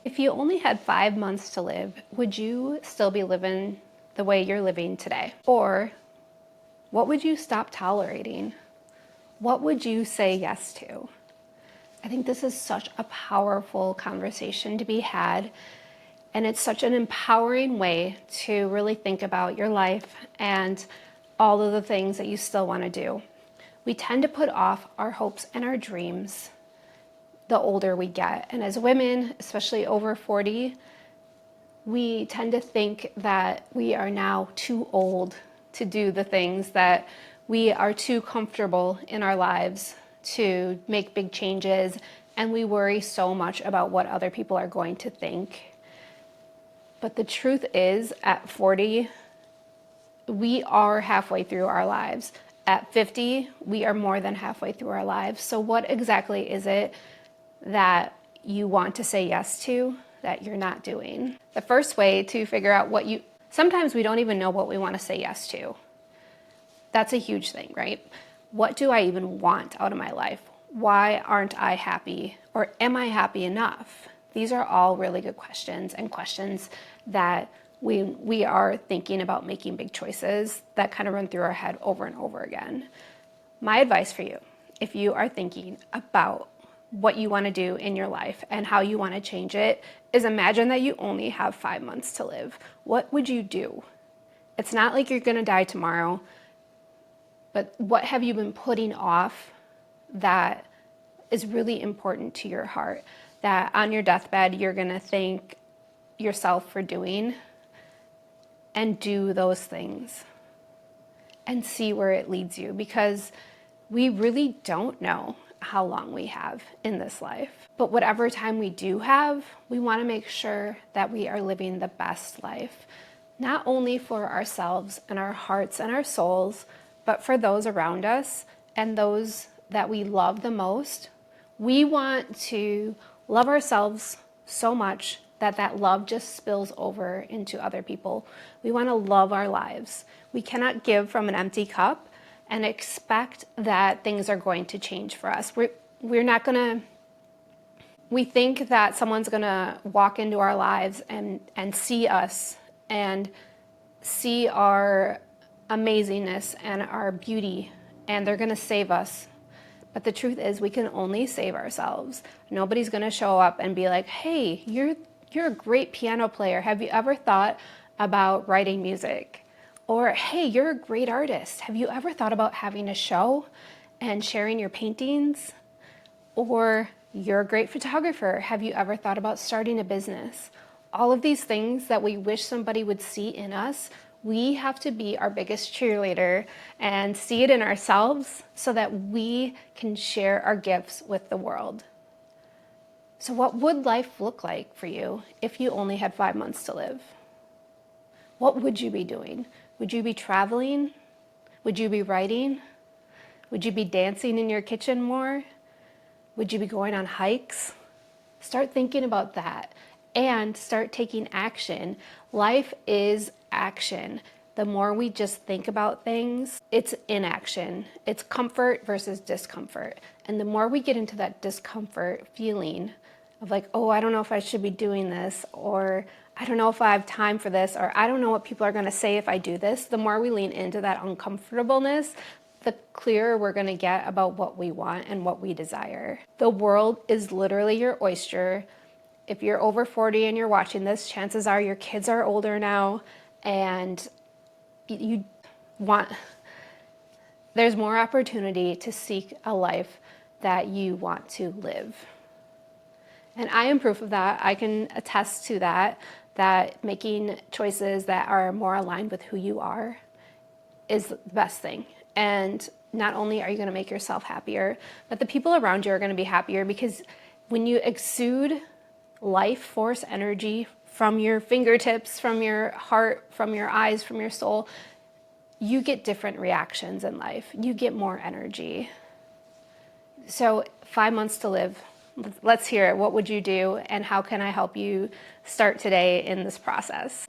If you only had 5 months to live, would you still be living the way you're living today? Or what would you stop tolerating? What would you say yes to? I think this is such a powerful conversation to be had, and it's such an empowering way to really think about your life and all of the things that you still want to do. We tend to put off our hopes and our dreams the older we get. And as women, especially over 40, we tend to think that we are now too old to do the things, that we are too comfortable in our lives to make big changes, and we worry so much about what other people are going to think. But the truth is, at 40, we are halfway through our lives. At 50, we are more than halfway through our lives. So what exactly is it that you want to say yes to that you're not doing? The first way to figure out sometimes we don't even know what we want to say yes to. That's a huge thing, right? What do I even want out of my life? Why aren't I happy? Or am I happy enough? These are all really good questions, and questions that we are thinking about making big choices that kind of run through our head over and over again. My advice for you, if you are thinking about what you want to do in your life and how you want to change it, is imagine that you only have 5 months to live. What would you do? It's not like you're going to die tomorrow, but what have you been putting off that is really important to your heart, that on your deathbed you're going to thank yourself for doing, and do those things and see where it leads you? Because we really don't know how long we have in this life. But whatever time we do have, we want to make sure that we are living the best life, not only for ourselves and our hearts and our souls, but for those around us and those that we love the most. We want to love ourselves so much that that love just spills over into other people. We want to love our lives. We cannot give from an empty cup and expect that things are going to change for us. We're not gonna, we think that someone's gonna walk into our lives and see us and see our amazingness and our beauty, and they're gonna save us. But the truth is, we can only save ourselves. Nobody's gonna show up and be like, hey, you're a great piano player. Have you ever thought about writing music? Or, hey, you're a great artist. Have you ever thought about having a show and sharing your paintings? Or, you're a great photographer. Have you ever thought about starting a business? All of these things that we wish somebody would see in us, we have to be our biggest cheerleader and see it in ourselves so that we can share our gifts with the world. So what would life look like for you if you only had 5 months to live? What would you be doing? Would you be traveling? Would you be writing? Would you be dancing in your kitchen more? Would you be going on hikes? Start thinking about that and start taking action. Life is action. The more we just think about things, it's inaction. It's comfort versus discomfort. And the more we get into that discomfort feeling of like, oh, I don't know if I should be doing this, or I don't know if I have time for this, or I don't know what people are going to say if I do this, the more we lean into that uncomfortableness, the clearer we're going to get about what we want and what we desire. The world is literally your oyster. If you're over 40 and you're watching this, chances are your kids are older now, and there's more opportunity to seek a life that you want to live. And I am proof of that. I can attest to that making choices that are more aligned with who you are is the best thing. And not only are you going to make yourself happier, but the people around you are going to be happier, because when you exude life force energy from your fingertips, from your heart, from your eyes, from your soul, you get different reactions in life. You get more energy. So 5 months to live. Let's hear it. What would you do, and how can I help you start today in this process?